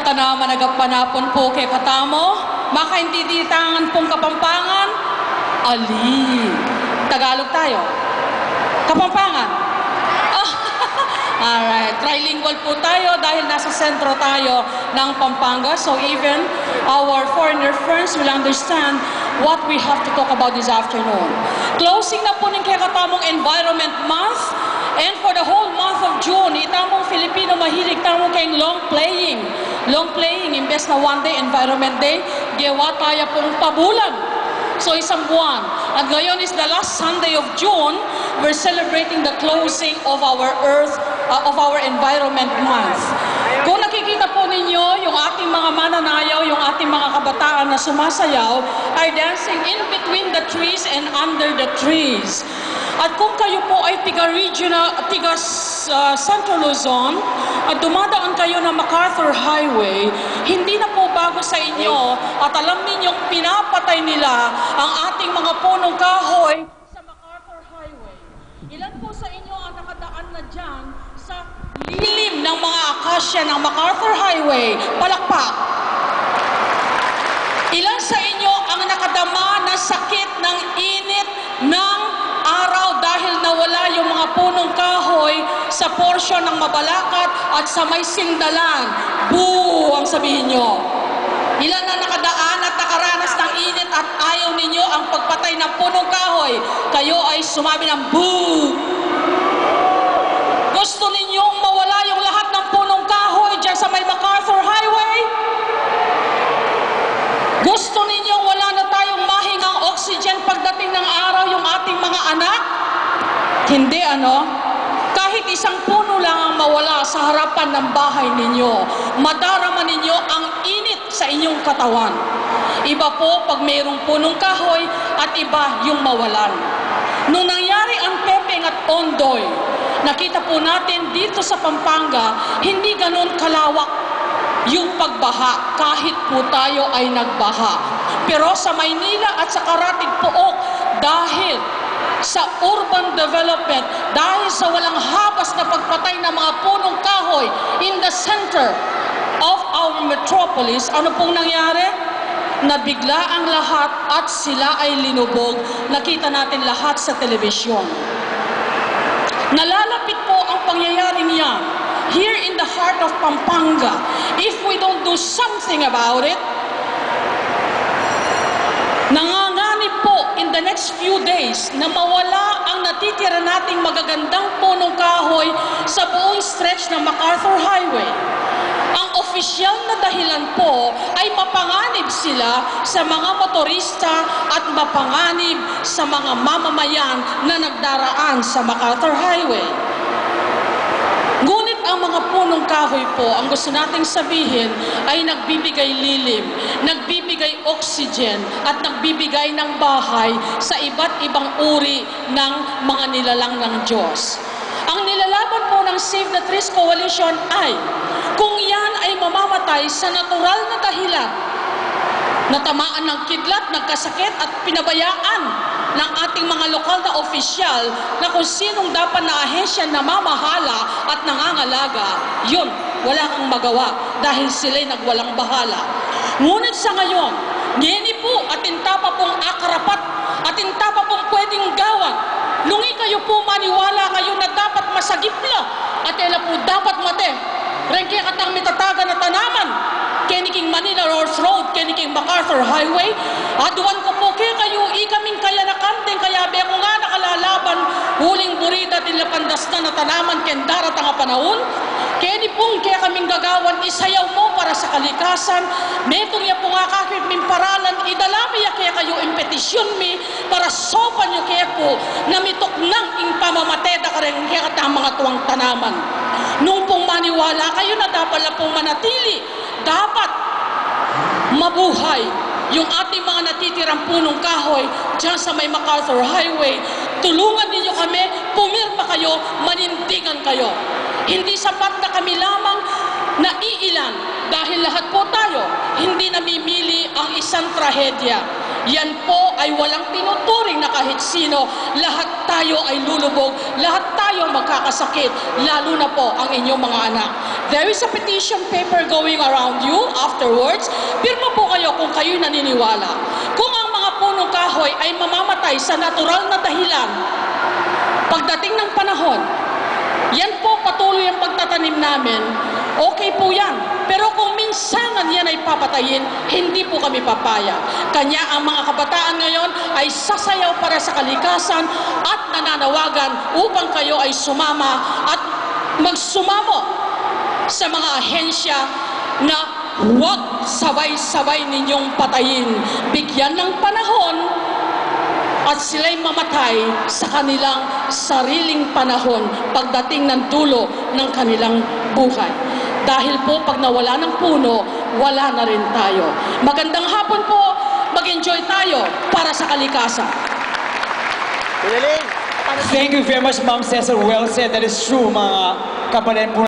Tanaman nagapanapon po kay katamo, makaintiditangan pong Kapampangan, ali. Tagalog tayo. Kapampangan. Alright, trilingual po tayo dahil nasa sentro tayo ng Pampanga. So even our foreigner friends will understand what we have to talk about this afternoon. Closing na po ng kakatamong Environment Month. And for the whole month of June, itamong Filipino mahilig tamong kayong long playing. Long playing, imbes na one day, Environment Day, gawa tayo pong pabulan. So isang buwan. At ngayon is the last Sunday of June, we're celebrating the closing of our our Environment Month. Kung nakikita po ninyo, yung ating mga mananayaw, yung ating mga kabataan na sumasayaw, are dancing in between the trees and under the trees. At kung kayo po ay tiga Central Luzon, at dumadaan kayo ng MacArthur Highway, hindi na po bago sa inyo at alam ninyong pinapatay nila ang ating mga punong kahoy sa MacArthur Highway. Ilan po sa inyo ang nakadaan na dyan sa lilim ng mga akasya ng MacArthur Highway? Palakpak! Ilan sa inyo ang nakadama ng sakit ng init ng araw dahil nawala yung mga punong kahoy sa porsyon ng Mabalacat at sa may Sindalan? Boo! Ang sabihin nyo. Ilan na nakadaan at nakaranas ng init at ayaw ninyo ang pagpatay ng punong kahoy? Kayo ay sumabi ng boo! Gusto ninyong mawala yung lahat ng punong kahoy dyan sa may MacArthur Highway? Gusto ninyong wala na tayong mahingang oxygen pagdating ng araw yung ating mga anak? Hindi, ano? Kahit isang puno lang ang mawala sa harapan ng bahay ninyo, madarama ninyo ang init sa inyong katawan. Iba po pag mayroong punong kahoy at iba yung mawalan. Nung nangyari ang Pepeng at Ondoy, nakita po natin dito sa Pampanga, hindi ganun kalawak yung pagbaha kahit po tayo ay nagbaha. Pero sa Maynila at sa Karatig Pook, dahil sa urban development, dahil sa walang habas na pagpatay ng mga punong kahoy in the center of our metropolis, ano pong nangyari? Nabigla ang lahat at sila ay linubog. Nakita natin lahat sa telebisyon. Nalalapit po ang pangyayaring yan here in the heart of Pampanga. If we don't do something about it, nanganganib po in the next few days na mawala ang natitira nating magagandang punong kahoy sa buong stretch ng MacArthur Highway. Ang opisyal na dahilan po ay mapanganib sila sa mga motorista at mapanganib sa mga mamamayan na nagdaraan sa MacArthur Highway. Ngunit ang mga punong kahoy po, ang gusto nating sabihin, ay nagbibigay lilim, nagbibigay oxygen, at nagbibigay ng bahay sa iba't ibang uri ng mga nilalang ng Diyos. Ang nilalaban po ng Save the Trees Coalition ay, kung yan ay mamamatay sa natural na dahilan, natamaan ng kidlat, nagkasakit at pinabayaan ng ating mga lokal na opisyal na kung sinong dapat na ahensya na mamahala at nangangalaga, yun, wala kang magawa dahil sila'y nagwalang bahala. Ngunit sa ngayon, ngeni po at intapa pong akarapat at intapa pong pwedeng gawan. Lungi kayo po maniwala kayo na dapat masagipla at ela po dapat mate. Rengke katang mitataga na tanaman. Keniking Manila North Road, keniking MacArthur Highway. Aduan ko po kayo ikaming kaya na kanteng kaya be ko nga nakalalaban huling burida tilapandas na tanaman ken darat ang panahon. Keni pong kaya kaming gagawan isayaw mo para sa kalikasan. Metong ya po nga kakit min paralan idalami ya kaya kayo impetisyon mi para sopan nyo kaya po na mitok nang ing pamamateda ka rin kaya katang mga tuwang tanaman. Nung pong maniwala kayo na dapat na pong manatili, dapat mabuhay yung ating mga natitirang punong kahoy dyan sa may MacArthur Highway. Tulungan ninyo kami, pumirma kayo, manindigan kayo. Hindi sapat na kami lamang na iilan dahil lahat po tayo hindi namimili ang isang trahedya. Yan po ay walang tinuturing na kahit sino. Lahat tayo ay lulubog, lahat tayo magkakasakit, lalo na po ang inyong mga anak. There is a petition paper going around you afterwards. Pirma po kayo kung kayo'y naniniwala. Kung ang mga punong kahoy ay mamamatay sa natural na dahilan, pagdating ng panahon, yan po patuloy ang pagtatanim namin, okay po yan. Pero kung minsanan yan ay papatayin, hindi po kami papayag. Kanya ang mga kabataan ngayon ay sasayaw para sa kalikasan at nananawagan upang kayo ay sumama at magsumamo sa mga ahensya na huwag sabay-sabay ninyong patayin. Bigyan ng panahon at sila'y mamatay sa kanilang sariling panahon pagdating ng dulo ng kanilang buhay. Dahil po pag nawala ng puno, wala na rin tayo. Magandang hapon po, mag-enjoy tayo para sa kalikasan. Thank you very much, Ma'am Cesar. Well said. That is true, mga kapatid po.